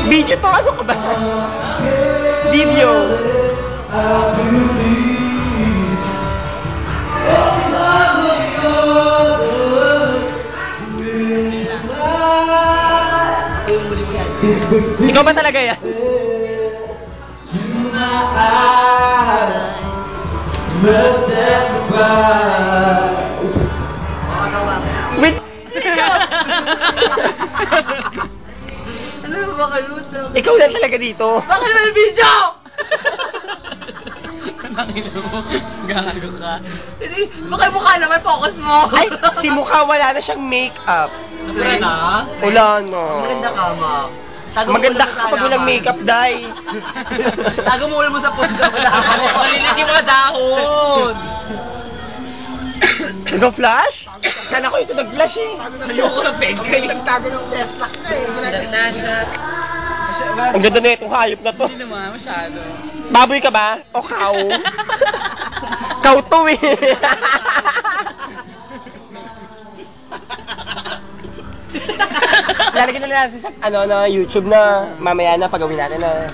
Video to, ano ka ba? Video. Ikaw ba talaga yan? Wait! Ano ba kayo? Ikaw lang talaga dito. Bakit may video? Nakino mo, gago ka. Hindi, baka mukha naman, focus mo. Ay, si mukha wala na siyang makeup. Wala na? Wala na. Maganda ka, ma. Tago mo Maganda ulo mo ka sa pag walang halaman. makeup, Day. Tago mo ulo mo sa punta. Wala ako. Malilit yung mga dahon. Nag-flash? Sana ko ito nag-flash eh. Ayoko ng peg kayo. Tago ng best lock na eh. Maganda siya. Ang ganda na itong hayop na to. Hindi naman, masyado. Baboy ka ba? O cow? Cow to eh. Lalagyan na natin sa YouTube na mamaya na pagawin natin na.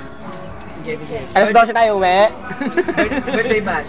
Alas 12 tayo uwi. Birthday bash.